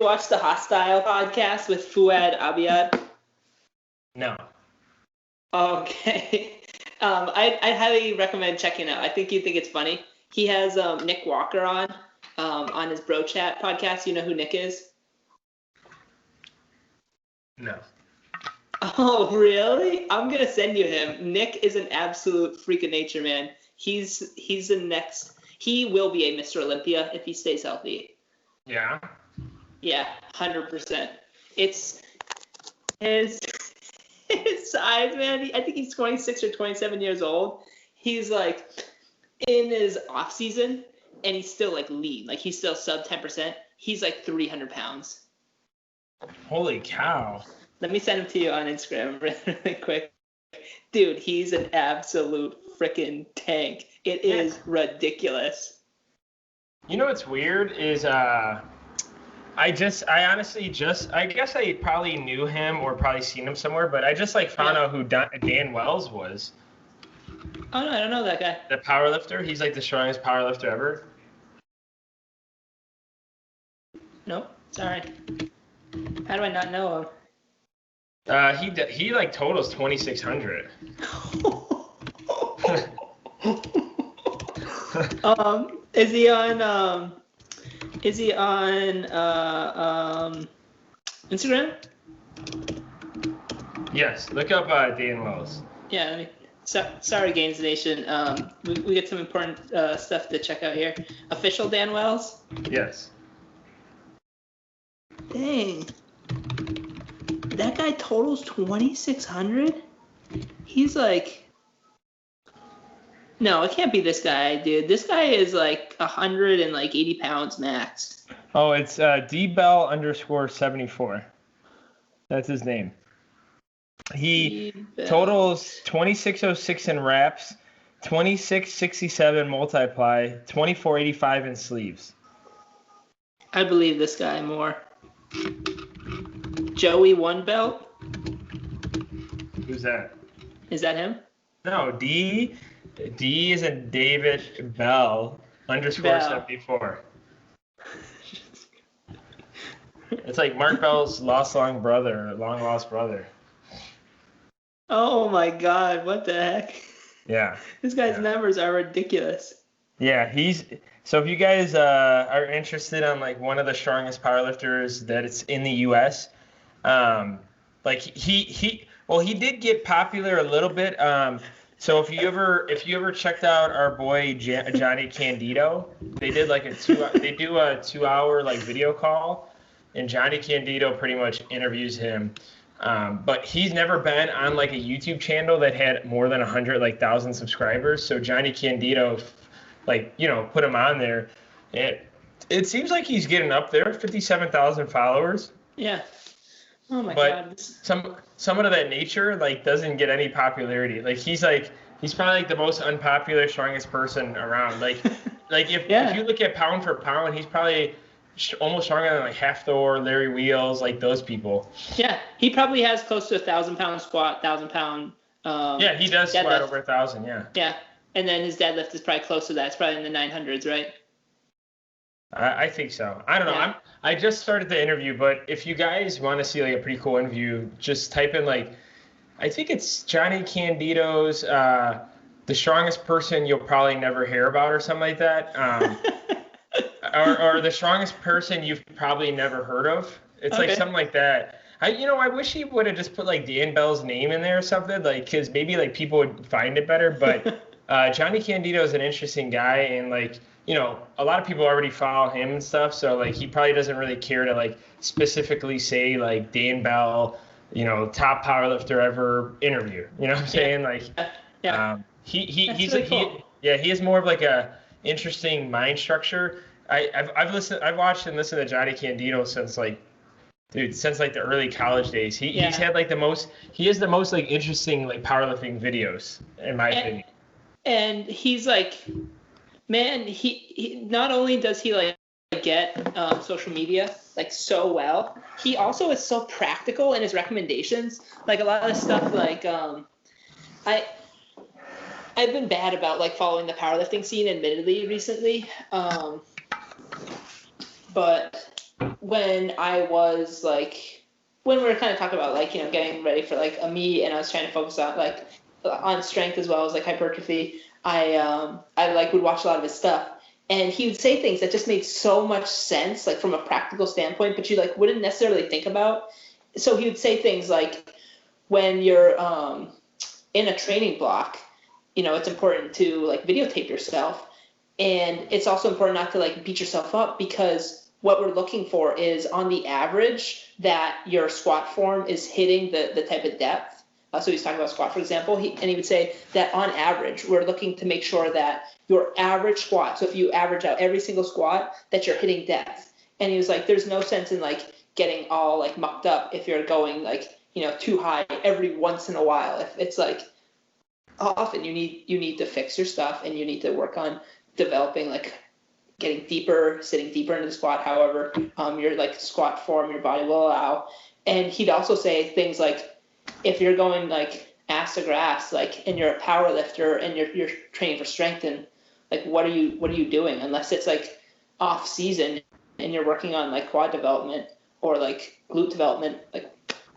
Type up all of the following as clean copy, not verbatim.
watch the Hostile podcast with Fuad Abiad? No. Okay. I highly recommend checking it out. I think you'd think it's funny. He has Nick Walker on his Bro Chat podcast. You know who Nick is? No. Oh, really? I'm gonna send you him. Nick is an absolute freak of nature, man. He's the next. He will be a Mr. Olympia if he stays healthy. Yeah. Yeah, 100%. It's his size, man. I think he's 26 or 27 years old. He's like in his off season, and he's still like lean. Like he's still sub 10%. He's like 300 pounds. Holy cow. Let me send him to you on Instagram really quick. Dude, he's an absolute freaking tank. It is ridiculous. You know what's weird is I guess I probably knew him or probably seen him somewhere, but I just like found out who Dan Wells was. Oh no, I don't know that guy. The powerlifter. He's like the strongest powerlifter ever. Nope, sorry. How do I not know him? He like totals 2,600. Is he on Instagram? Yes, look up Dan Wells. Yeah, sorry, Gainz Nation. We get some important stuff to check out here. Official Dan Wells? Yes. Dang. That guy totals 2,600? He's like... No, it can't be this guy, dude. This guy is like 180 pounds max. Oh, it's dbell_74. That's his name. He totals 2,606 in reps, 2,667 multiply, 2,485 in sleeves. I believe this guy more. Joey One Belt? Who's that? Is that him? No, D is in David Bell _74. It's like Mark Bell's long lost brother. Oh my God! What the heck? Yeah. This guy's numbers are ridiculous. Yeah, so if you guys are interested on like one of the strongest powerlifters that it's in the U.S., like he did get popular a little bit. So if you ever checked out our boy Gianni Candido, they do a 2-hour like video call, and Gianni Candido pretty much interviews him. But he's never been on like a YouTube channel that had more than 100,000 subscribers. So Gianni Candido, put him on there. It seems like he's getting up there, 57,000 followers. Yeah. Oh my God. But someone of that nature doesn't get any popularity. Like he's probably like the most unpopular, strongest person around. Like if you look at pound for pound, he's probably almost stronger than like Hafthor, Larry Wheels, like those people. Yeah, he probably has close to 1,000-pound squat, 1,000-pound. Yeah, he does squat over 1,000. Yeah. Yeah, and then his deadlift is probably close to that. It's probably in the 900s, right? I think so. I don't know. Yeah. I just started the interview, but if you guys want to see like a pretty cool interview, just type in I think it's Gianni Candido's the strongest person you'll probably never hear about or something like that. or the strongest person you've probably never heard of. It's like something like that. I wish he would have just put like Dan Bell's name in there or something, because maybe like people would find it better. But Gianni Candido is an interesting guy, and a lot of people already follow him and stuff, so like he probably doesn't really care to like specifically say like Dan Bell, top powerlifter ever interview. You know what I'm saying? He has more of like a interesting mind structure. I've watched and listened to Gianni Candido since like the early college days. He's had like the most like interesting like powerlifting videos in my opinion. And he's like, man, he not only does he like get social media like so well, he also is so practical in his recommendations. Like a lot of stuff like I've been bad about like following the powerlifting scene admittedly recently. But when I was like, when we were kind of talking about like, getting ready for like a meet, and I was trying to focus on like on strength as well as like hypertrophy, I like would watch a lot of his stuff, and he would say things that just made so much sense, like from a practical standpoint, but you like wouldn't necessarily think about. So he would say things like, when you're in a training block, it's important to like videotape yourself, and it's also important not to like beat yourself up, because what we're looking for is, on the average, that your squat form is hitting the type of depth. So he's talking about squat, for example, and he would say that on average, we're looking to make sure that your average squat, so if you average out every single squat, that you're hitting depth. And he was like, there's no sense in like getting all like mucked up if you're going like, too high every once in a while. If it's like, often you need to fix your stuff, and you need to work on developing like getting deeper, sitting deeper into the squat, however your like squat form your body will allow. And he'd also say things like, if you're going like ass to grass, like, and you're a power lifter and you're training for strength, and like what are you doing, unless it's like off season and you're working on like quad development or like glute development, like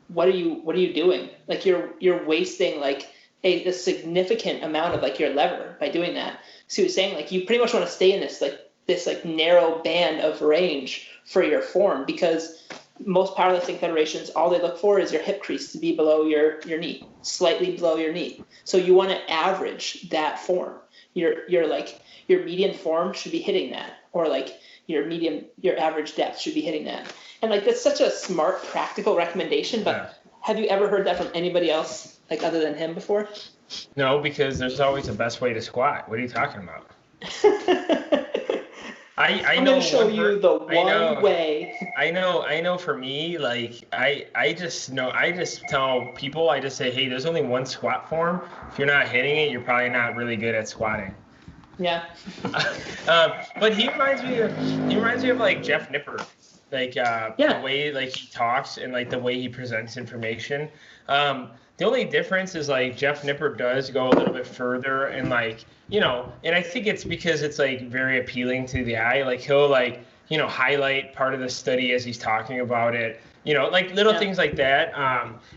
what are you doing? Like you're wasting like a significant amount of like your lever by doing that. So he was saying like you pretty much want to stay in this narrow band of range for your form, because most powerlifting federations, all they look for is your hip crease to be below your knee, slightly below your knee. So you want to average that form. Your median form should be hitting that, or like your average depth should be hitting that. And like that's such a smart, practical recommendation. But have you ever heard that from anybody else, like other than him, before? No, because there's always a best way to squat. What are you talking about? I'm going to show you the one way. I know for me, like, I just tell people, I just say, hey, there's only one squat form. If you're not hitting it, you're probably not really good at squatting. Yeah. But he reminds me of like Jeff Nipper, like the way like he talks and like the way he presents information. The only difference is like Jeff Nipper does go a little bit further, and like, and I think it's because it's like very appealing to the eye. Like he'll like, highlight part of the study as he's talking about it, like little things like that.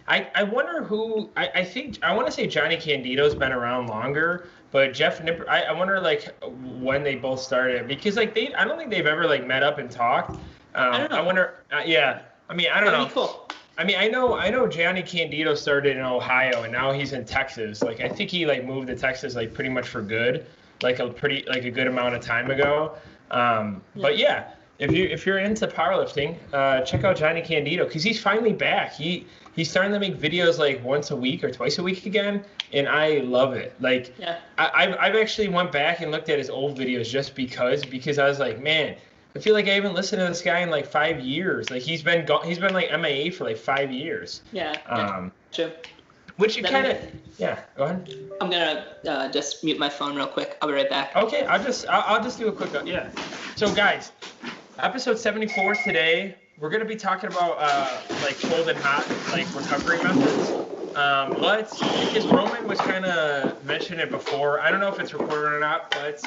I wonder who, I think, I want to say Gianni Candido's been around longer, but Jeff Nipper, I wonder like when they both started, because like I don't think they've ever like met up and talked. I don't know. I wonder, yeah. I mean, I don't know. Cool. I mean, I know Gianni Candido started in Ohio, and now he's in Texas. Like, I think he like moved to Texas like pretty much for good, like a good amount of time ago. But yeah, if you're into powerlifting, check out Gianni Candido, because he's finally back. He's starting to make videos like once a week or twice a week again, and I love it. Like, I've actually went back and looked at his old videos just because I was like, man, I feel like I haven't listened to this guy in like 5 years. Like he's been like MIA for like 5 years. Yeah. True. Which you kind of, go ahead. I'm gonna just mute my phone real quick. I'll be right back. Okay, I'll just do a quick, So guys, episode 74 today, we're gonna be talking about like cold and hot like recovery methods. But because Roman was kind of mentioning it before, I don't know if it's recorded or not, but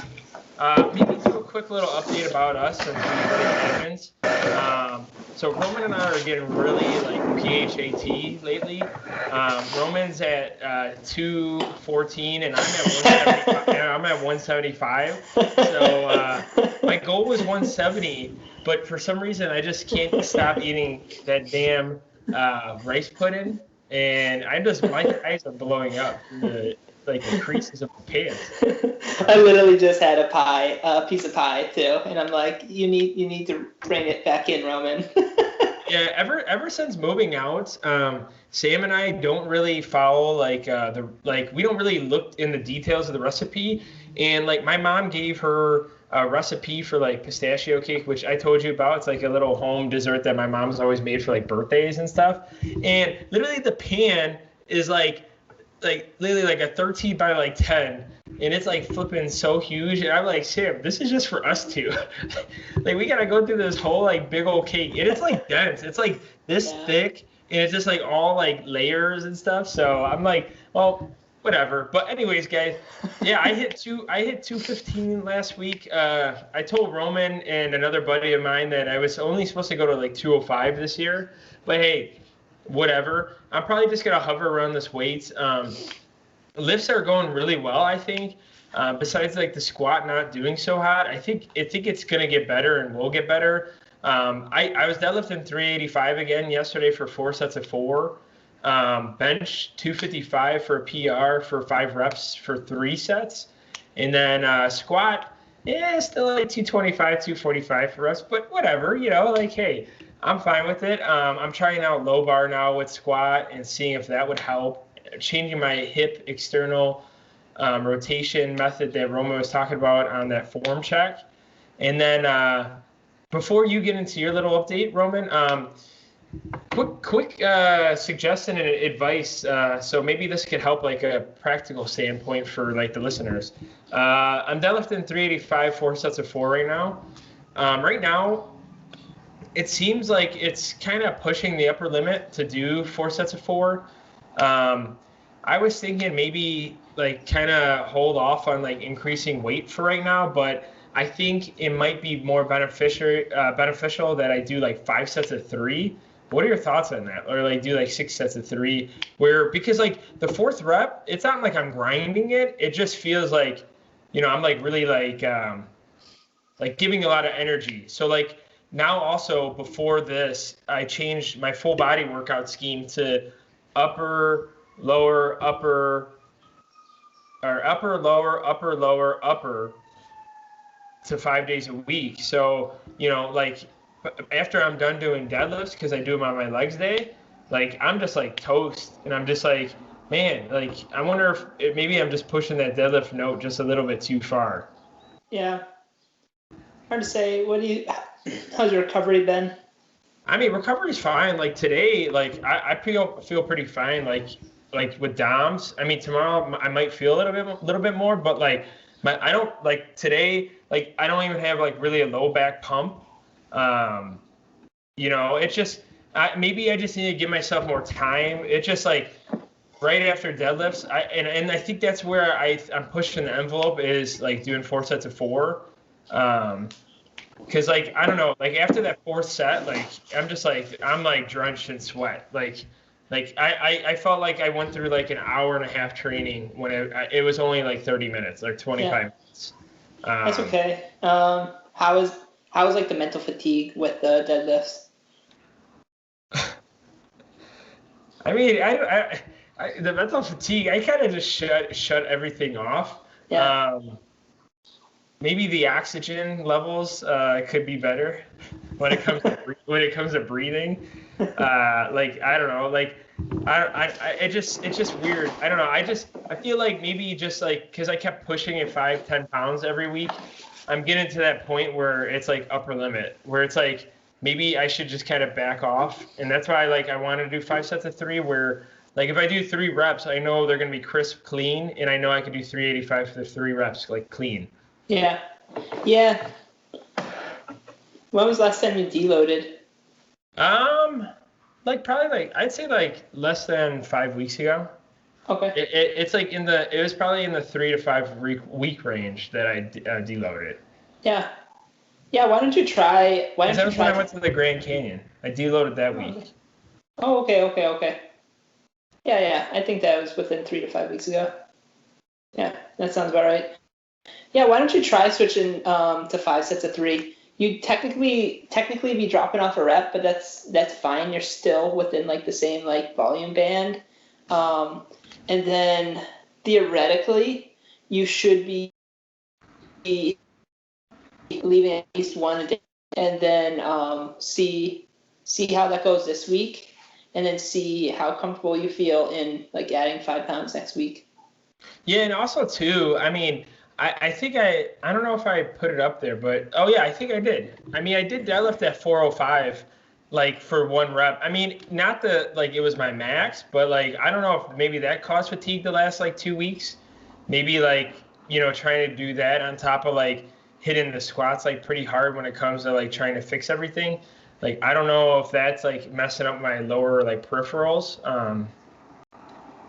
maybe do a quick little update about us and some so Roman and I are getting really like PHAT lately. Roman's at 214 and I'm at 175. So my goal was 170, but for some reason I just can't stop eating that damn rice pudding, and my eyes are blowing up. Like the creases of my pants. I literally just had a piece of pie too, and I'm like, you need to bring it back in, Roman. Yeah, ever since moving out, Sam and I don't really follow we don't really look in the details of the recipe, and like my mom gave her a recipe for like pistachio cake, which I told you about. It's like a little home dessert that my mom's always made for like birthdays and stuff, and literally the pan is like literally like a 13 by like 10, and it's like flipping so huge, and I'm like, Sam, this is just for us two. Like we gotta go through this whole like big old cake, and it's like dense, it's like this thick, and it's just like all like layers and stuff. So I'm like, well, whatever. But anyways, guys, yeah, I hit 215 last week. I told Roman and another buddy of mine that I was only supposed to go to like 205 this year. But hey, whatever. I'm probably just gonna hover around this weight. Lifts are going really well, I think. Besides like the squat not doing so hot, I think it's gonna get better and will get better. I was deadlifting 385 again yesterday for 4 sets of 4. Bench 255 for a PR for 5 reps for 3 sets, and then squat, still like 225, 245 for reps, but whatever, like, hey, I'm fine with it. I'm trying out low bar now with squat and seeing if that would help. Changing my hip external rotation method that Roman was talking about on that form check. And then before you get into your little update, Roman, quick suggestion and advice. So maybe this could help like a practical standpoint for like the listeners. I'm deadlifting 385, 4 sets of 4 right now. Right now, it seems like it's kind of pushing the upper limit to do 4 sets of 4. I was thinking maybe like kind of hold off on like increasing weight for right now, but I think it might be more beneficial that I do like 5 sets of 3. What are your thoughts on that? Or like do like 6 sets of 3, because like the 4th rep, it's not like I'm grinding it. It just feels like, I'm like really like giving a lot of energy. So like now also before this, I changed my full body workout scheme to upper, lower, upper, or upper, lower, upper to 5 days a week. So, like after I'm done doing deadlifts, because I do them on my legs day, like I'm just like toast, and I'm just like, man, like I wonder if maybe I'm just pushing that deadlift note just a little bit too far. Yeah. Hard to say. How's your recovery been? I mean, recovery's fine. Like today, like I feel pretty fine. Like with DOMs. I mean, tomorrow I might feel a little bit more, but like I don't like today. Like I don't even have like really a low back pump. It's just maybe I just need to give myself more time. It's just like right after deadlifts, and I think that's where I'm pushing the envelope is like doing 4 sets of 4. Because like I don't know, like after that 4th set, like I'm like drenched in sweat. Like I felt like I went through like an hour and a half training when it was only like 30 minutes, like 25 minutes. That's okay. How was like the mental fatigue with the deadlifts? I mean, I the mental fatigue, I kind of just shut everything off. Yeah. Maybe the oxygen levels could be better when it comes to breathing. Like I don't know, like it's just weird. I don't know. I feel like maybe just like because I kept pushing it 5-10 pounds every week, I'm getting to that point where it's like upper limit, where it's like maybe I should just kind of back off, and that's why like I want to do 5 sets of 3 where. Like if I do 3 reps, I know they're gonna be crisp, clean, and I know I can do 385 for the 3 reps, like clean. Yeah. When was the last time you deloaded? Like probably like I'd say like less than 5 weeks ago. Okay. It's like it was probably in the 3 to 5 week range that I deloaded. Yeah. Why don't you try? That was when I went to the Grand Canyon. I deloaded that week. Oh, okay. Yeah. I think that was within 3 to 5 weeks ago. Yeah, that sounds about right. Yeah, why don't you try switching to 5 sets of 3? You technically be dropping off a rep, but that's fine. You're still within like the same like volume band. And then theoretically, you should be leaving at least one a day, and then see how that goes this week. And then see how comfortable you feel in like adding 5 pounds next week. Yeah, and also too, I mean, I think I don't know if I put it up there, but oh yeah, I think I did. I mean, I did deadlift at 405, like for 1 rep. I mean, not like it was my max, but like I don't know if maybe that caused fatigue the last like 2 weeks. Maybe like trying to do that on top of like hitting the squats like pretty hard when it comes to like trying to fix everything. Like, I don't know if that's like messing up my lower like peripherals.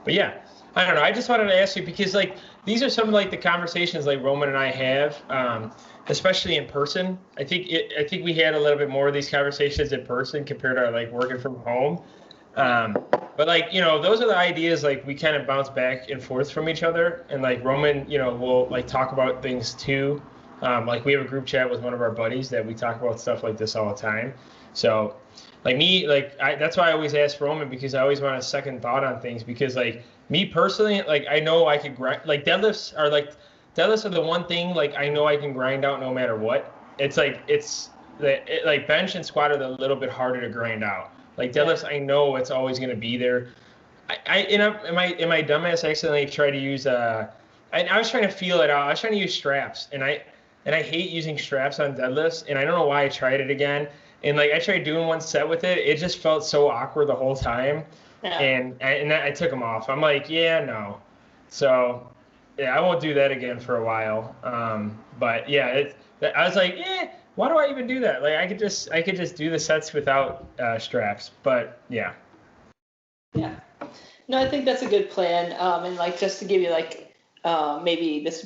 But yeah. I don't know. I just wanted to ask you because like these are some of like the conversations like Roman and I have, especially in person. I think we had a little bit more of these conversations in person compared to like working from home. But like those are the ideas like we kind of bounce back and forth from each other, and like Roman, will like talk about things too. Like we have a group chat with one of our buddies that we talk about stuff like this all the time. So like me, like that's why I always ask Roman because I always want a second thought on things because like me personally, like I know I could grind. Like deadlifts are the one thing like I know I can grind out no matter what. It's like like bench and squat are a little bit harder to grind out. Like deadlifts, I know it's always going to be there. In my dumbass accidentally tried to use I was trying to feel it out. I was trying to use straps, and I hate using straps on deadlifts, and I don't know why I tried it again. And like I tried doing one set with it, it just felt so awkward the whole time. Yeah. And I took them off. I'm like, yeah, no. So yeah, I won't do that again for a while. But yeah, I was like, why do I even do that? Like I could just do the sets without straps. But yeah. Yeah. No, I think that's a good plan. And like just to give you like maybe this